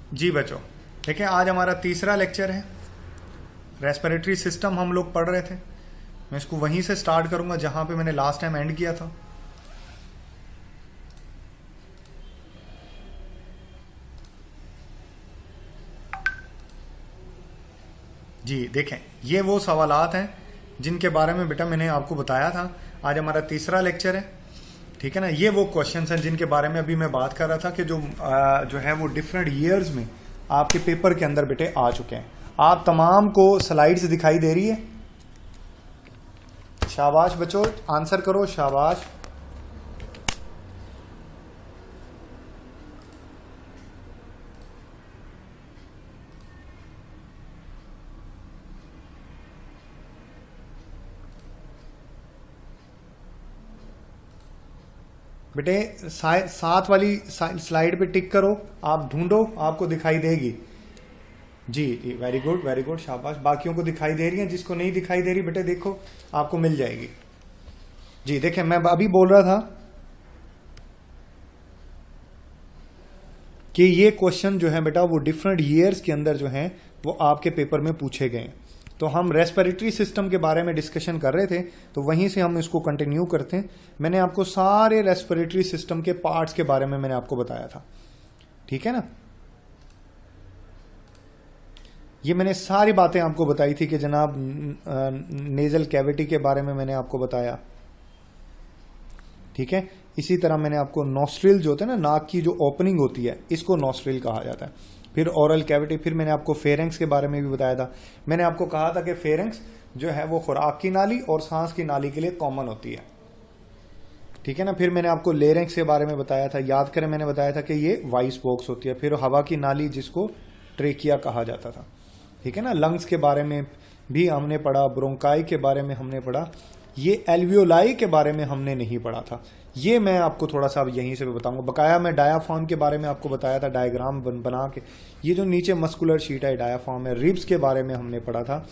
जी बच्चों, देखिए आज हमारा तीसरा लेक्चर है। रेस्पिरेटरी सिस्टम हम लोग पढ़ रहे थे। मैं इसको वहीं से स्टार्ट करूंगा जहां पे मैंने लास्ट टाइम एंड किया था। जी देखें, ये वो सवालात हैं जिनके बारे में बेटा मैंने आपको बताया था। आज हमारा तीसरा लेक्चर है, ठीक है ना। ये वो क्वेश्चंस हैं जिनके बारे में अभी मैं बात कर रहा था कि जो है वो डिफरेंट ईयर्स में आपके पेपर के अंदर बेटे आ चुके हैं। आप तमाम को स्लाइड्स दिखाई दे रही है? शाबाश बच्चों, आंसर करो, शाबाश। बेटे साथ वाली स्लाइड पे टिक करो, आप ढूंढो, आपको दिखाई देगी। जी जी, वेरी गुड वेरी गुड, शाबाश। बाकियों को दिखाई दे रही है, जिसको नहीं दिखाई दे रही बेटे देखो आपको मिल जाएगी। जी देखें, मैं अभी बोल रहा था कि ये क्वेश्चन जो है बेटा वो डिफरेंट ईयर्स के अंदर जो है वो आपके पेपर में पूछे गए। तो हम रेस्पिरेटरी सिस्टम के बारे में डिस्कशन कर रहे थे, तो वहीं से हम इसको कंटिन्यू करते हैं। मैंने आपको सारे रेस्पिरेटरी सिस्टम के पार्ट्स के बारे में मैंने आपको बताया था, ठीक है ना। ये मैंने सारी बातें आपको बताई थी कि जनाब नेजल कैविटी के बारे में मैंने आपको बताया, ठीक है। इसी तरह मैंने आपको नॉस्ट्रिल जो होता है ना, नाक की जो ओपनिंग होती है, इसको नॉस्ट्रिल कहा जाता है। फिर ओरल कैविटी, फिर मैंने आपको फेरेंक्स के बारे में भी बताया था। मैंने आपको कहा था कि फेरेंक्स जो है वो खुराक की नाली और सांस की नाली के लिए कॉमन होती है, ठीक है ना। फिर मैंने आपको लेरेंक्स के बारे में बताया था, याद करें मैंने बताया था कि ये वाइस बॉक्स होती है। फिर हवा की नाली जिसको ट्रेकिया कहा जाता था, ठीक है ना। लंग्स के बारे में भी हमने पढ़ा, ब्रोंकाई के बारे में हमने पढ़ा। ये एल्वियोलाई के बारे में हमने नहीं पढ़ा था, ये मैं आपको थोड़ा सा यहीं से भी बताऊंगा। बकाया मैं डायाफ्राम के बारे में आपको बताया था, डायग्राम बना के। ये जो नीचे मस्कुलर शीट है डायाफ्राम है। रिब्स के बारे में हमने पढ़ा था।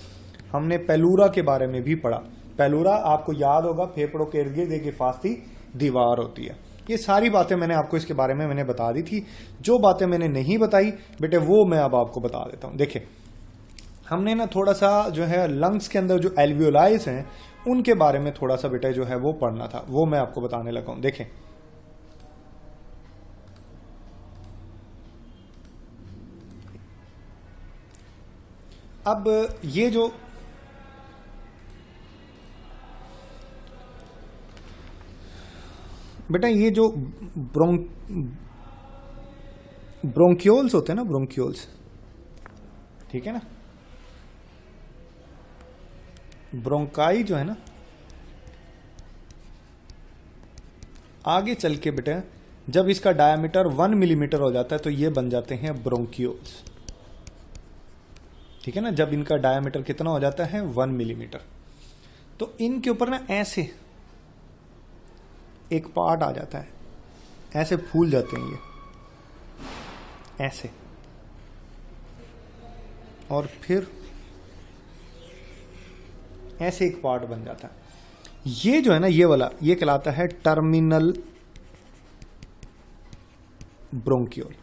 हमने पेलूरा के बारे में भी पढ़ा। पेलूरा आपको याद होगा, फेफड़ों के इर्द गिर्द एक हिफाजती दीवार होती है। ये सारी बातें मैंने आपको इसके बारे में मैंने बता दी थी। जो बातें मैंने नहीं बताई बेटे वो मैं अब आपको बता देता हूँ। देखिए, हमने ना थोड़ा सा जो है लंग्स के अंदर जो एल्वियोलाइज हैं उनके बारे में थोड़ा सा बेटा जो है वो पढ़ना था, वो मैं आपको बताने लगा हूं। देखें, अब ये जो बेटा ये जो ब्रोंक्यूल्स होते हैं ना, ब्रोंक्यूल्स, ठीक है ना। ब्रोंकाई जो है ना, आगे चल के बेटा जब इसका डायमीटर 1 मिलीमीटर हो जाता है तो ये बन जाते हैं ब्रोंक्यूल्स, ठीक है ना। जब इनका डायमीटर कितना हो जाता है 1 मिलीमीटर, तो इनके ऊपर ना ऐसे एक पार्ट आ जाता है, ऐसे फूल जाते हैं ये ऐसे, और फिर ऐसे एक पार्ट बन जाता है। ये जो है ना ये वाला, ये कहलाता है टर्मिनल ब्रोंक्यूल।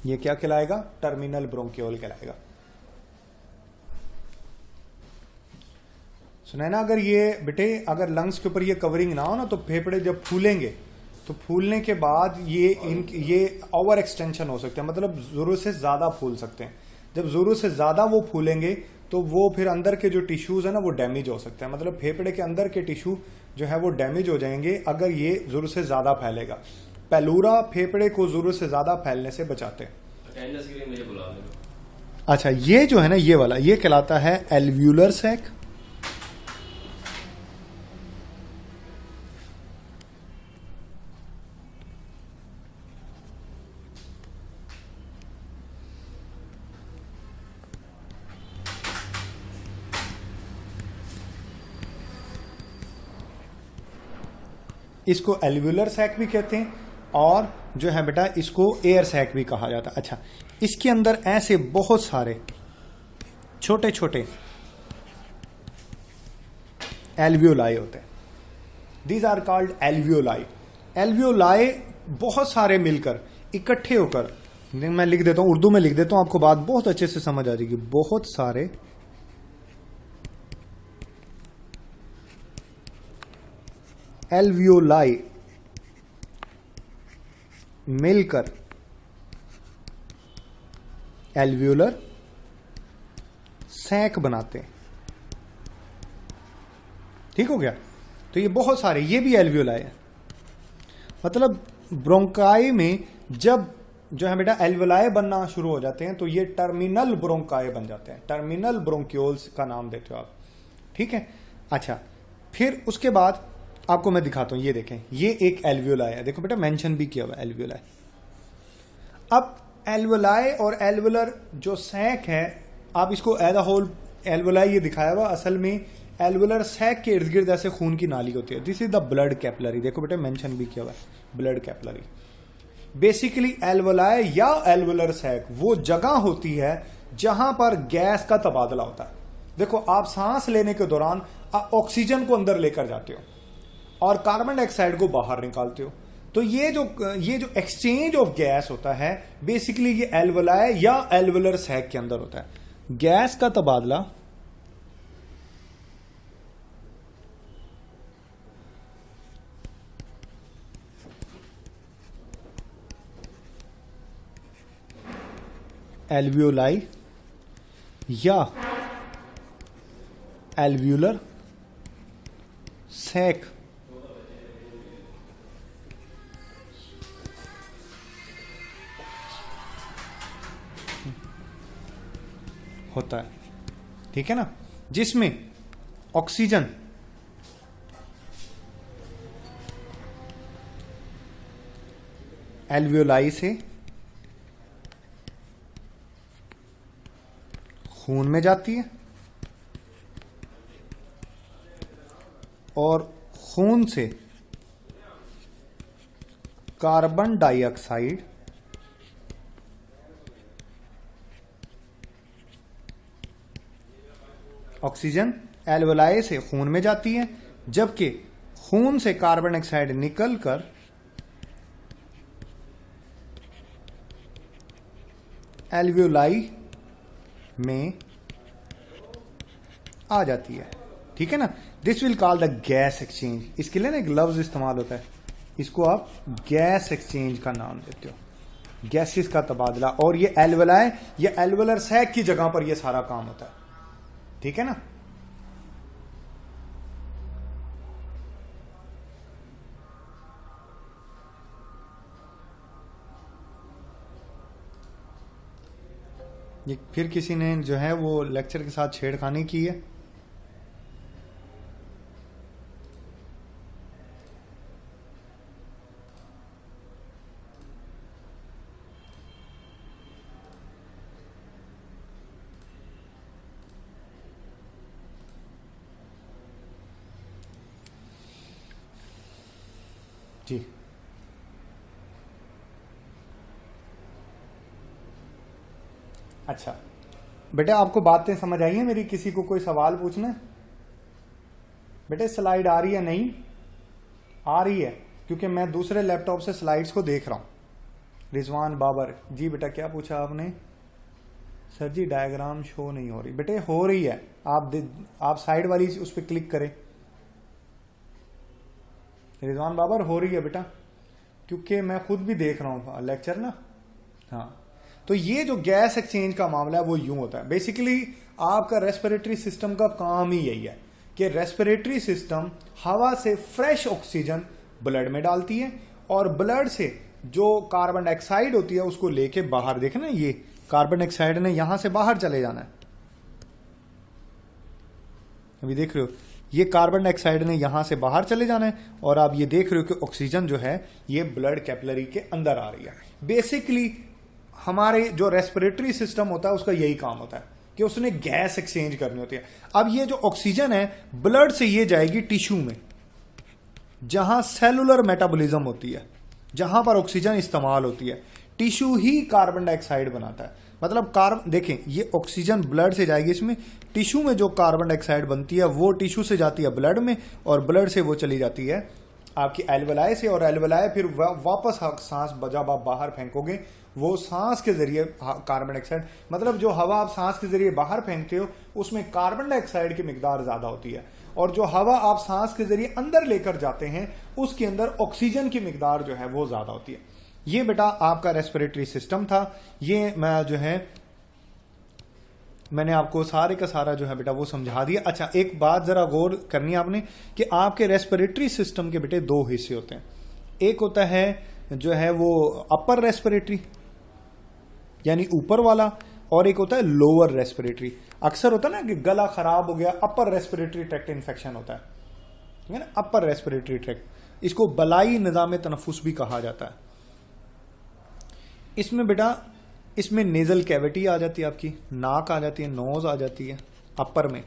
ये क्या कहलाएगा? टर्मिनल ब्रोंक्यूल कहलाएगा। सुना है ना। अगर ये बेटे अगर लंग्स के ऊपर ये कवरिंग ना हो ना तो फेफड़े जब फूलेंगे तो फूलने के बाद ये ओवर एक्सटेंशन हो सकते हैं, मतलब जरूरत से ज्यादा फूल सकते हैं। जब जरूरत से ज्यादा वो फूलेंगे तो वो फिर अंदर के जो टिश्यूज है ना वो डैमेज हो सकते हैं, मतलब फेफड़े के अंदर के टिश्यू जो है वो डैमेज हो जाएंगे अगर ये जरूरत से ज्यादा फैलेगा। पेलूरा फेफड़े को जरूरत से ज्यादा फैलने से बचाते हैं। अच्छा, ये जो है ना ये वाला, ये कहलाता है एल्व्यूलर सैक। इसको एल्व्यूलर सैक भी कहते हैं और जो है बेटा इसको एयर सैक भी कहा जाता है। अच्छा, इसके अंदर ऐसे बहुत सारे छोटे छोटे एल्वियोलाई होते हैं। These are called alveoli. Alveoli बहुत सारे मिलकर इकट्ठे होकर, मैं लिख देता हूं, उर्दू में लिख देता हूं, आपको बात बहुत अच्छे से समझ आ जाएगी। बहुत सारे एल्वियोलाई मिलकर एल्वियोलर सैक बनाते हैं। ठीक हो गया? तो ये बहुत सारे, ये भी एल्वियोलाई है। मतलब ब्रोंकाई में जब जो है बेटा एल्वियोलाई बनना शुरू हो जाते हैं तो ये टर्मिनल ब्रोंकाई बन जाते हैं। टर्मिनल ब्रोंक्यूल्स का नाम देते हो आप। ठीक है? अच्छा, फिर उसके बाद आपको मैं दिखाता हूं, ये देखें, ये एक एल्वियोलाई है। देखो बेटा मेंशन भी किया हुआ है एल्वियोलाई। अब एल्वियोलाई और एल्वियोलर जो सैक है, आप इसको एज अ होल एल्वियोलाई ये दिखाया हुआ, असल में एल्वियोलर सैक के इर्द गिर्द ऐसे खून की नाली होती है। This is the blood capillary. देखो बेटा मेंशन भी किया हुआ है ब्लड कैपिलरी। बेसिकली एल्वियोलाई या एल्वियोलर सैक वो जगह होती है जहां पर गैस का तबादला होता है। देखो आप सांस लेने के दौरान ऑक्सीजन को अंदर लेकर जाते हो और कार्बन डाइऑक्साइड को बाहर निकालते हो। तो ये जो एक्सचेंज ऑफ गैस होता है, बेसिकली ये एल्वियोलाई या एल्वियोलर सैक के अंदर होता है। गैस का तबादला एल्वियोलाई या एल्वियोलर सैक होता है। ठीक है ना? जिसमें ऑक्सीजन एल्वियोलाई से खून में जाती है और खून से कार्बन डाइऑक्साइड ऑक्सीजन एल्वियोलाई से खून में जाती है, जबकि खून से कार्बन डाइऑक्साइड निकलकर एल्वियोलाई में आ जाती है। ठीक है ना? This will call the gas exchange. इसके लिए ना एक लफ्ज इस्तेमाल होता है, इसको आप गैस एक्सचेंज का नाम देते हो, गैसेस का तबादला। और ये एल्वियोलाई या एल्वियोलर सैक की जगह पर यह सारा काम होता है। ठीक है ना? ये फिर किसी ने जो है वो लेक्चर के साथ छेड़खानी की है। जी अच्छा बेटा, आपको बातें समझ आई हैं मेरी? किसी को कोई सवाल पूछना है? बेटे स्लाइड आ रही है? नहीं आ रही है, क्योंकि मैं दूसरे लैपटॉप से स्लाइड्स को देख रहा हूं। रिजवान बाबर जी, बेटा क्या पूछा आपने? सर जी डायग्राम शो नहीं हो रही। बेटे हो रही है, आप साइड वाली उस पर क्लिक करें। रिजवान बाबर हो रही है बेटा, क्योंकि मैं खुद भी देख रहा हूं लेक्चर ना। हाँ, तो ये जो गैस एक्सचेंज का मामला है वो यूं होता है। बेसिकली आपका रेस्पिरेटरी सिस्टम का काम ही यही है कि रेस्पिरेटरी सिस्टम हवा से फ्रेश ऑक्सीजन ब्लड में डालती है और ब्लड से जो कार्बन डाइऑक्साइड होती है उसको लेके बाहर, देखना ये कार्बन डाइऑक्साइड ने यहां से बाहर चले जाना है। अभी देख रहे हो ये कार्बन डाइऑक्साइड ने यहां से बाहर चले जाना है और आप ये देख रहे हो कि ऑक्सीजन जो है ये ब्लड कैपिलरी के अंदर आ रही है। बेसिकली हमारे जो रेस्पिरेटरी सिस्टम होता है उसका यही काम होता है कि उसने गैस एक्सचेंज करनी होती है। अब ये जो ऑक्सीजन है ब्लड से ये जाएगी टिश्यू में, जहां सेलुलर मेटाबॉलिज्म होती है, जहां पर ऑक्सीजन इस्तेमाल होती है। टिश्यू ही कार्बन डाइऑक्साइड बनाता है। मतलब देखें, ये ऑक्सीजन ब्लड से जाएगी इसमें, टिश्यू में जो कार्बन डाइऑक्साइड बनती है वो टिश्यू से जाती है ब्लड में और ब्लड से वो चली जाती है आपकी एल्वोलाई से, और एल्वोलाई फिर वापस सांस जब आप बाहर फेंकोगे वो सांस के जरिए कार्बन डाइऑक्साइड, मतलब जो हवा आप सांस के जरिए बाहर फेंकते हो उसमें कार्बन डाइऑक्साइड की मिकदार ज्यादा होती है, और जो हवा आप सांस के जरिए अंदर लेकर जाते हैं उसके अंदर ऑक्सीजन की मिकदार जो है वो ज्यादा होती है। ये बेटा आपका रेस्पिरेटरी सिस्टम था। ये मैं जो है मैंने आपको सारे का सारा जो है बेटा वो समझा दिया। अच्छा, एक बात जरा गौर करनी है आपने कि आपके रेस्पिरेटरी सिस्टम के बेटे दो हिस्से होते हैं। एक होता है जो है वो अपर रेस्पिरेटरी यानी ऊपर वाला, और एक होता है लोअर रेस्पिरेटरी। अक्सर होता है ना कि गला खराब हो गया, अपर रेस्पिरेटरी ट्रैक्ट इन्फेक्शन होता है, ठीक है ना, अपर रेस्पिरेटरी ट्रैक्ट, इसको बलाई निजाम तनफुस भी कहा जाता है। इसमें बेटा इसमें नेजल कैविटी आ जाती है, आपकी नाक आ जाती है, नोज आ जाती है अपर में,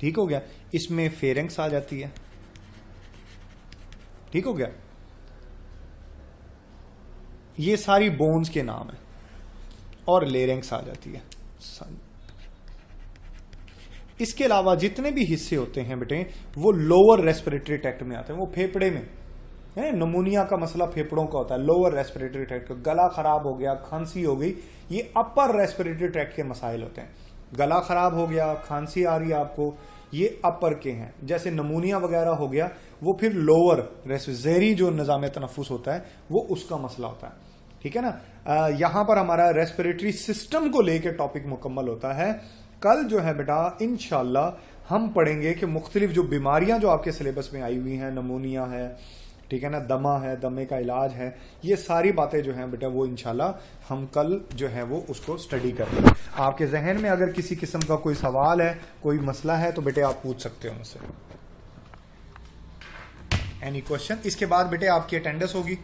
ठीक हो गया। इसमें फेरेंक्स आ जाती है, ठीक हो गया। ये सारी बोन्स के नाम है, और लेरेंक्स आ जाती है। इसके अलावा जितने भी हिस्से होते हैं बेटे वो लोअर रेस्पिरेटरी ट्रैक्ट में आते हैं, वो फेफड़े में है। नमूनिया का मसला फेफड़ों का होता है, लोअर रेस्पिरेटरी ट्रैक्ट, गला खराब हो गया, खांसी हो गई, ये अपर रेस्पिरेटरी ट्रैक्ट के मसाइल होते हैं। गला खराब हो गया, खांसी आ रही है आपको, ये अपर के हैं। जैसे नमूनिया वगैरह हो गया वो फिर लोअर जहरी जो निजाम तनफुस होता है वो उसका मसला होता है, ठीक है ना। यहां पर हमारा रेस्पिरेटरी सिस्टम को लेकर टॉपिक मुकम्मल होता है। कल जो है बेटा इंशाल्लाह हम पढ़ेंगे कि मुख्तलिफ जो बीमारियां जो आपके सिलेबस में आई हुई हैं, नमूनिया है, ठीक है ना, दमा है, दमे का इलाज है, ये सारी बातें जो हैं बेटा वो इंशाल्लाह हम कल जो है वो उसको स्टडी करेंगे। आपके जहन में अगर किसी किस्म का कोई सवाल है, कोई मसला है तो बेटे आप पूछ सकते हो मुझसे। Any question? इसके बाद बेटे आपकी अटेंडेंस होगी।